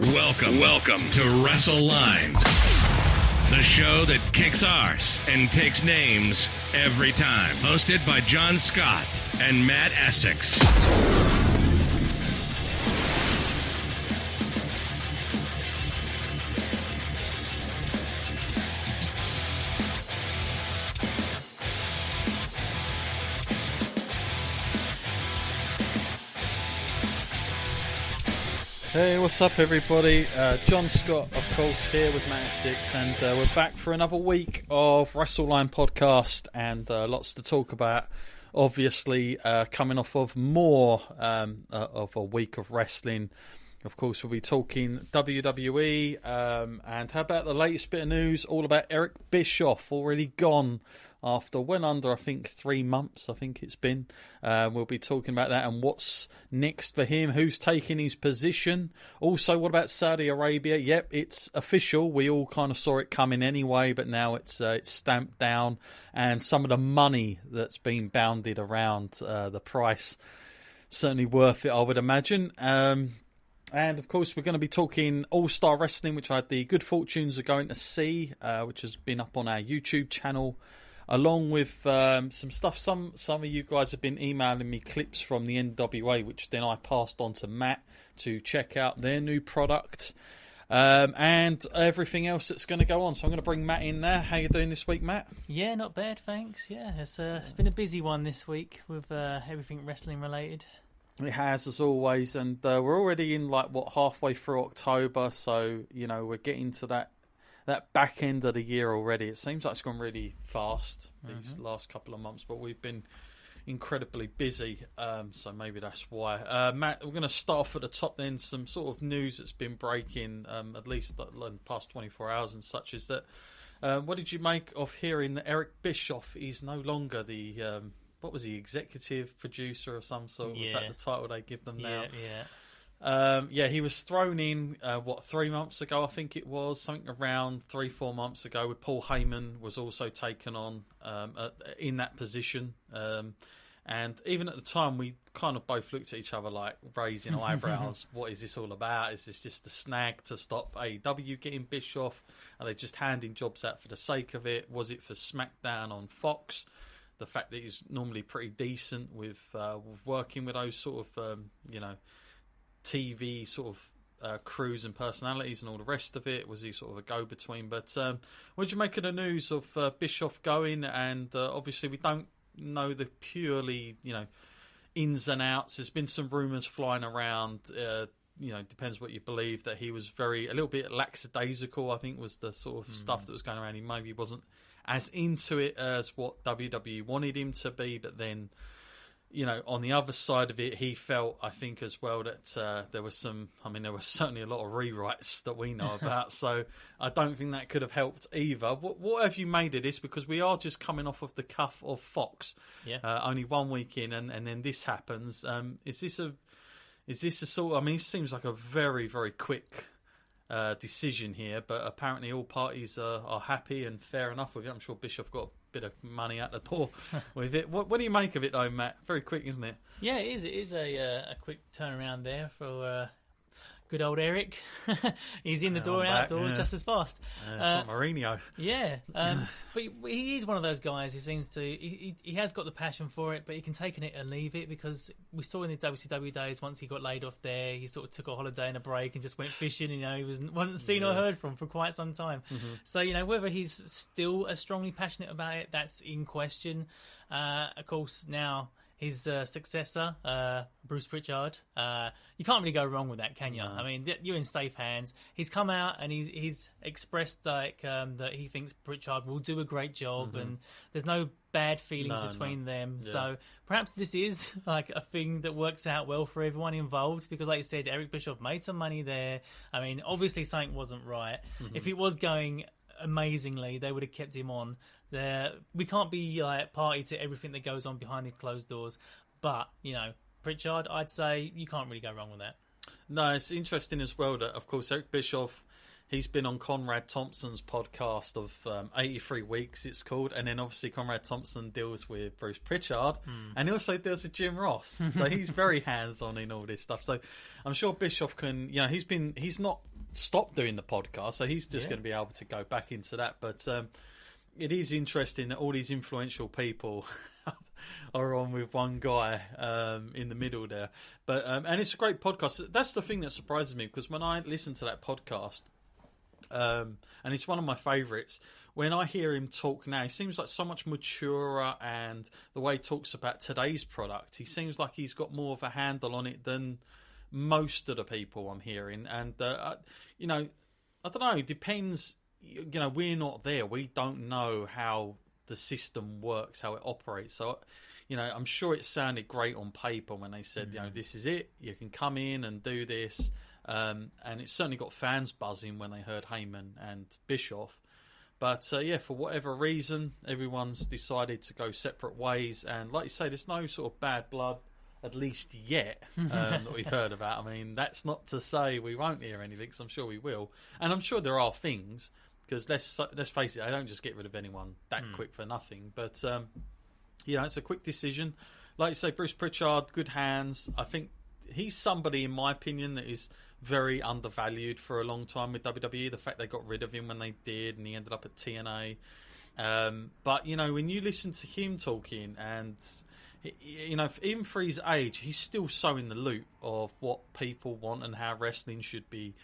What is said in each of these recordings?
Welcome to Wrestle Line, the show that kicks arse and takes names every time. Hosted by John Scott and Matt Essex. Hey, what's up everybody? John Scott, of course, here with Matt Essex, and we're back for another week of Wrestle Line podcast, and lots to talk about. Obviously, coming off of more of a week of wrestling. Of course, we'll be talking WWE, and how about the latest bit of news, all about Eric Bischoff, already gone after under, I think, 3 months, I think it's been. We'll be talking about that and what's next for him, who's taking his position. Also, what about Saudi Arabia? Yep, it's official. We all kind of saw it coming anyway, but now it's stamped down. And some of the money that's been bounded around the price, certainly worth it, I would imagine. And, of course, we're going to be talking All-Star Wrestling, which I had the good fortunes of going to see, which has been up on our YouTube channel, along with some stuff. Some of you guys have been emailing me clips from the NWA, which then I passed on to Matt to check out their new product, and everything else that's going to go on. So I'm going to bring Matt in there. How you doing this week, Matt? Yeah, not bad, thanks. Yeah, it's been a busy one this week with everything wrestling related. It has, as always, and we're already in halfway through October, so we're getting to that back end of the year already. It seems like it's gone really fast these last couple of months, but we've been incredibly busy, so maybe that's why. Matt, we're going to start off at the top then. Some sort of news that's been breaking, at least in the past 24 hours and such, is that what did you make of hearing that Eric Bischoff is no longer the what was he, executive producer or some sort? Yeah. Was that the title they give them now? Yeah. He was thrown in 3 months ago, I think it was, something around 3-4 months ago, with Paul Heyman was also taken on in that position, and even at the time we kind of both looked at each other like raising eyebrows. What is this all about? Is this just a snag to stop AEW getting Bischoff? Are they just handing jobs out for the sake of it? Was it for Smackdown on Fox? The fact that he's normally pretty decent with working with those sort of TV sort of crews and personalities and all the rest of it. Was he sort of a go-between? But what did you make of the news of Bischoff going? And obviously we don't know the purely ins and outs. There's been some rumours flying around. Depends what you believe, that he was a little bit lackadaisical, I think was the sort of stuff that was going around. He maybe wasn't as into it as what WWE wanted him to be, but then on the other side of it, he felt, I think, as well, that there was certainly a lot of rewrites that we know about, so I don't think that could have helped either. What have you made of this? Because we are just coming off of the cuff of Fox, only 1 week in, and then this happens. Is this a sort of, it seems like a very, very quick decision here, but apparently all parties are happy and fair enough with it. I'm sure Bischoff got a bit of money out the door with it. What do you make of it though, Matt? Very quick, isn't it? Yeah, it is. It is a quick turnaround there for good old Eric. He's in the door and out the door just as fast. It's like Mourinho. Yeah, but he is one of those guys who seems to. He has got the passion for it, but he can take it and leave it, because we saw in the WCW days, once he got laid off there, he sort of took a holiday and a break and just went fishing. He wasn't seen or heard from for quite some time. So whether he's still as strongly passionate about it, that's in question. Of course, now his successor, Bruce Pritchard, you can't really go wrong with that, can you? No. You're in safe hands. He's come out and he's expressed that he thinks Pritchard will do a great job, and there's no bad feelings between them. Yeah. So perhaps this is like a thing that works out well for everyone involved, because like you said, Eric Bischoff made some money there. Obviously something wasn't right. If it was going amazingly, they would have kept him on. We can't be party to everything that goes on behind the closed doors, but Pritchard, I'd say you can't really go wrong with that. No, it's interesting as well that, of course, Eric Bischoff, he's been on Conrad Thompson's podcast of 83 Weeks, it's called, and then obviously Conrad Thompson deals with Bruce Pritchard, and he also deals with Jim Ross, so he's very hands-on in all this stuff. So I'm sure Bischoff can, he's not stopped doing the podcast, so he's just going to be able to go back into that. But it is interesting that all these influential people are on with one guy in the middle there. But and it's a great podcast. That's the thing that surprises me, because when I listen to that podcast, and it's one of my favourites, when I hear him talk now, he seems like so much maturer, and the way he talks about today's product, he seems like he's got more of a handle on it than most of the people I'm hearing. And you know, I don't know, it depends. You know, we're not there, we don't know how the system works, how it operates. So, you know, I'm sure it sounded great on paper when they said, you know, this is it, you can come in and do this. And it certainly got fans buzzing when they heard Heyman and Bischoff. But yeah, for whatever reason, everyone's decided to go separate ways. And like you say, there's no sort of bad blood, at least yet, that we've heard about. I mean, that's not to say we won't hear anything, because I'm sure we will. And I'm sure there are things, because let's face it, I don't just get rid of anyone that quick for nothing. But, you know, it's a quick decision. Like you say, Bruce Pritchard, good hands. I think he's somebody, in my opinion, that is very undervalued for a long time with WWE. The fact they got rid of him when they did, and he ended up at TNA. But, you know, when you listen to him talking, and, you know, even for his age, he's still so in the loop of what people want and how wrestling should be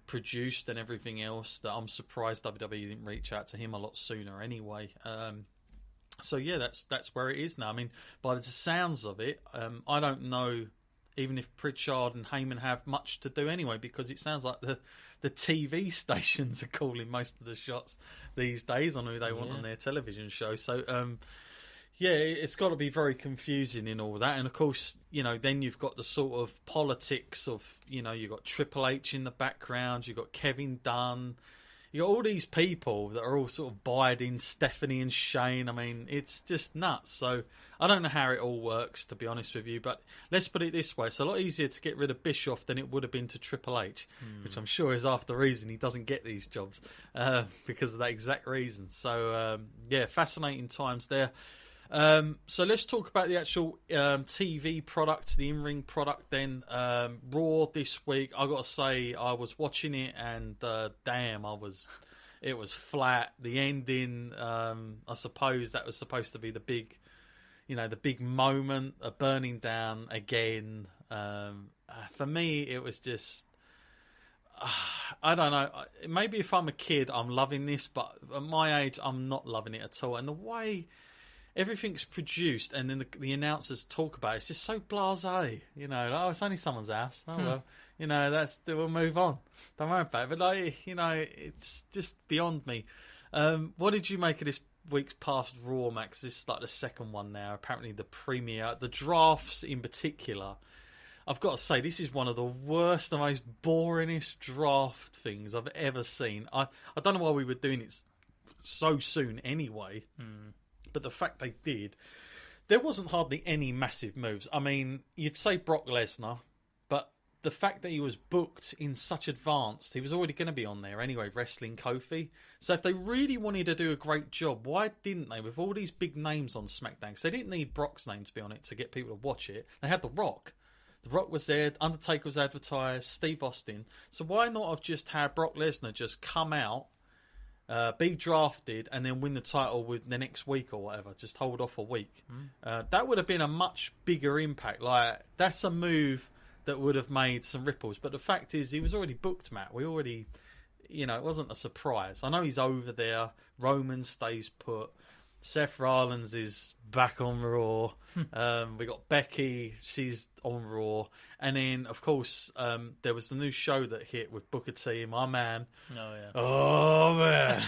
produced and everything else, that I'm surprised WWE didn't reach out to him a lot sooner anyway. So yeah, that's where it is now. I mean, by the sounds of it, I don't know even if Pritchard and Heyman have much to do anyway, because it sounds like the TV stations are calling most of the shots these days on who they want on their television show. So yeah, it's got to be very confusing in all that. And of course, you know, then you've got the sort of politics of, you know, you've got Triple H in the background, you've got Kevin Dunn, you got all these people that are all sort of biding, Stephanie and Shane. I mean, it's just nuts. So I don't know how it all works, to be honest with you, but let's put it this way. It's a lot easier to get rid of Bischoff than it would have been to Triple H, which I'm sure is half the reason he doesn't get these jobs, because of that exact reason. So, yeah, fascinating times there. So let's talk about the actual TV product, the in-ring product then. Raw this week, I got to say, I was watching it and damn, it was flat. The ending, I suppose that was supposed to be the big, you know, the big moment, burning down again. For me, it was just, I don't know, maybe if I'm a kid, I'm loving this, but at my age, I'm not loving it at all. And the way everything's produced, and then the announcers talk about it, it's just so blasé, you know. Like, oh, it's only someone's house. Oh well, you know, we'll move on. Don't worry about it. But like, you know, it's just beyond me. What did you make of this week's past Raw, Max? This is like the second one now. Apparently, the premiere, the drafts in particular. I've got to say, this is one of the worst, the most boringest draft things I've ever seen. I don't know why we were doing it so soon anyway. But the fact they did, there wasn't hardly any massive moves. I mean, you'd say Brock Lesnar, but the fact that he was booked in such advance, he was already going to be on there anyway, wrestling Kofi. So if they really wanted to do a great job, why didn't they, with all these big names on SmackDown? Because they didn't need Brock's name to be on it to get people to watch it. They had The Rock. The Rock was there, Undertaker was advertised, Steve Austin. So why not have just had Brock Lesnar just come out, be drafted, and then win the title with the next week or whatever? Just hold off a week. That would have been a much bigger impact. Like, that's a move that would have made some ripples. But the fact is, he was already booked, Matt. We already, you know, it wasn't a surprise. I know he's over there. Roman stays put. Seth Rollins is back on Raw. We got Becky, she's on Raw. And then, of course, there was the new show that hit with Booker T, my man. Oh, yeah. Oh, man.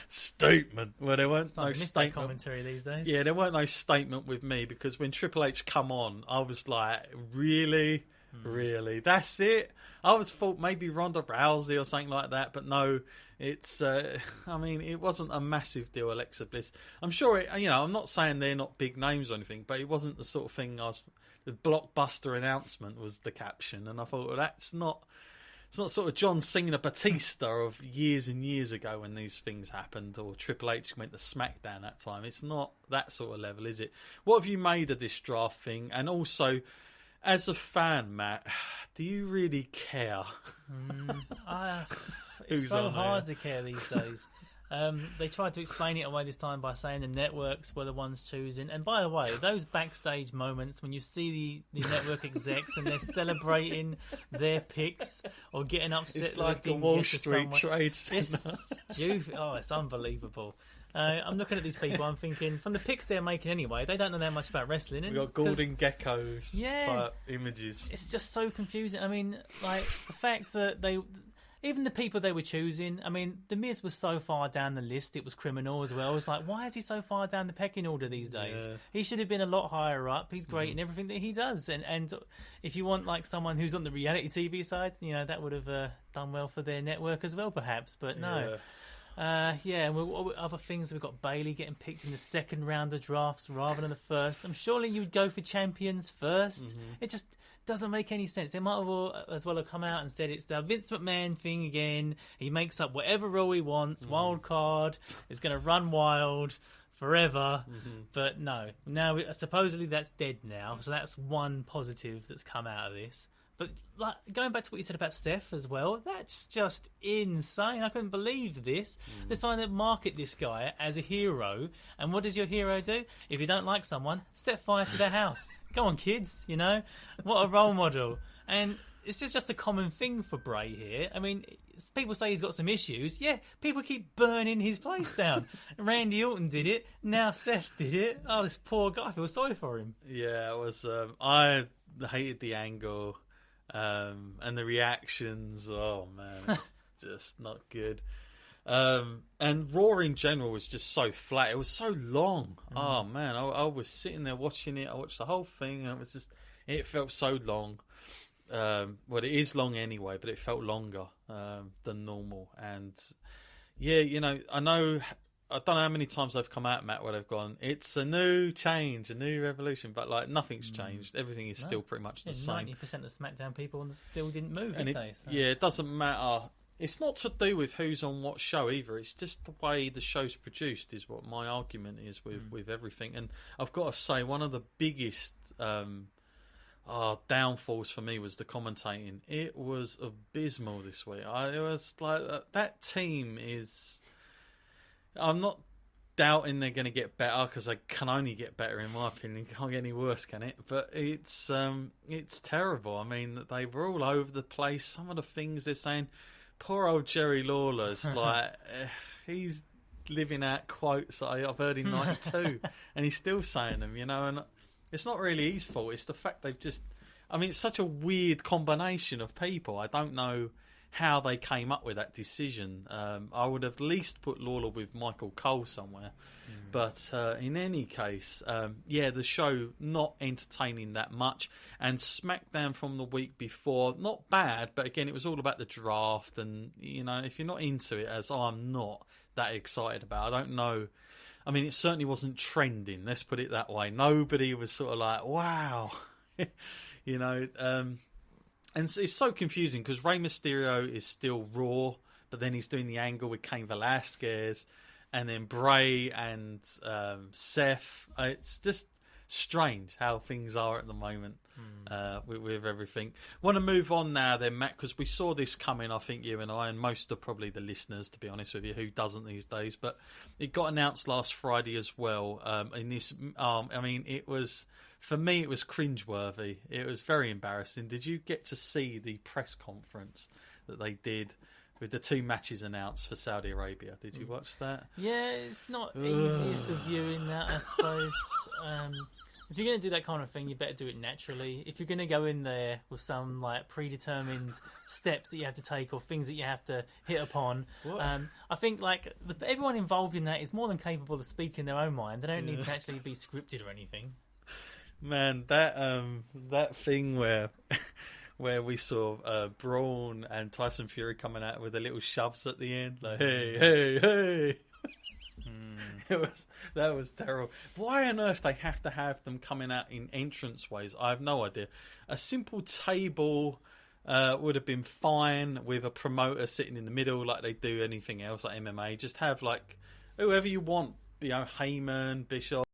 Statement. Well, there weren't no statement. Commentary these days. Yeah, there weren't no statement with me, because when Triple H come on, I was like, really? Really? That's it? I was thought maybe Ronda Rousey or something like that, but no, it's, I mean, it wasn't a massive deal, Alexa Bliss. I'm sure it, you know, I'm not saying they're not big names or anything, but it wasn't the sort of thing the blockbuster announcement was the caption, and I thought, well, it's not sort of John Cena Batista of years and years ago when these things happened, or Triple H went to Smackdown that time. It's not that sort of level, is it? What have you made of this draft thing? And also, As a fan, Matt, do you really care? It's so hard to care these days. They tried to explain it away this time by saying the networks were the ones choosing. And by the way, those backstage moments when you see the network execs and they're celebrating their picks or getting upset, it's like a Wall Street trade center. It's stupid. Oh, it's unbelievable. I'm looking at these people. I'm thinking, from the picks they're making anyway, they don't know that much about wrestling. We've got Golden Geckos type images. It's just so confusing. I mean, like the fact that even the people they were choosing, I mean, The Miz was so far down the list, it was criminal as well. It's like, why is he so far down the pecking order these days? Yeah. He should have been a lot higher up. He's great in everything that he does. And if you want like someone who's on the reality TV side, you know, that would have done well for their network as well, perhaps. But no. And other things, we've got Bailey getting picked in the second round of drafts rather than the first. I'm surely you'd go for champions first. It just doesn't make any sense. They might as well have come out and said it's the Vince McMahon thing again. He makes up whatever rule he wants. Wild card is going to run wild forever. But no, now supposedly that's dead now. So that's one positive that's come out of this. But like, going back to what you said about Seth as well, that's just insane. I couldn't believe this. They're trying to market this guy as a hero. And what does your hero do? If you don't like someone, set fire to their house. Go on, kids, you know? What a role model. And it's just a common thing for Bray here. I mean, people say he's got some issues. Yeah, people keep burning his place down. Randy Orton did it. Now Seth did it. Oh, this poor guy. I feel sorry for him. Yeah, it was... I hated the angle... and the reactions, oh man, it's just not good. And Raw in general was just so flat. It was so long. Oh man, I was sitting there watching it. I watched the whole thing, and it felt so long. Well, it is long anyway, but it felt longer than normal. And yeah, you know, I don't know how many times I've come out, Matt, where they've gone, it's a new change, a new revolution, but like nothing's changed. Everything is still pretty much the same. 90% of SmackDown people still didn't move, did they? So. Yeah, it doesn't matter. It's not to do with who's on what show either. It's just the way the show's produced is what my argument is with everything. And I've got to say, one of the biggest downfalls for me was the commentating. It was abysmal this week. It was like that team is... I'm not doubting they're going to get better because they can only get better in my opinion. Can't get any worse, can it? But it's terrible. I mean, they were all over the place. Some of the things they're saying, poor old Jerry Lawler's like he's living out quotes that I've heard in '92, and he's still saying them. You know, and it's not really his fault. It's the fact they've just. I mean, it's such a weird combination of people. I don't know how they came up with that decision. I would have at least put Lawler with Michael Cole somewhere. But in any case, the show not entertaining that much. And SmackDown from the week before, not bad, but again, it was all about the draft. And, you know, if you're not into it, as I'm not that excited about, I don't know. I mean, it certainly wasn't trending, let's put it that way. Nobody was sort of like, wow. You know, and it's so confusing because Rey Mysterio is still Raw, but then he's doing the angle with Cain Velasquez, and then Bray and Seth. It's just strange how things are at the moment with everything. Want to move on now then, Matt, because we saw this coming, I think you and I, and most of probably the listeners, to be honest with you, who doesn't these days. But it got announced last Friday as well. In this, I mean, it was... For me, it was cringeworthy. It was very embarrassing. Did you get to see the press conference that they did with the two matches announced for Saudi Arabia? Did you watch that? Yeah, it's not easiest of viewing that, I suppose. If you're going to do that kind of thing, you better do it naturally. If you're going to go in there with some like predetermined steps that you have to take or things that you have to hit upon, I think like everyone involved in that is more than capable of speaking their own mind. They don't need to actually be scripted or anything. Man, that thing where we saw Braun and Tyson Fury coming out with the little shoves at the end, like hey. That was terrible. Why on earth they have to have them coming out in entranceways? I have no idea. A simple table would have been fine with a promoter sitting in the middle like they do anything else like MMA. Just have like whoever you want, you know, Heyman, Bischoff.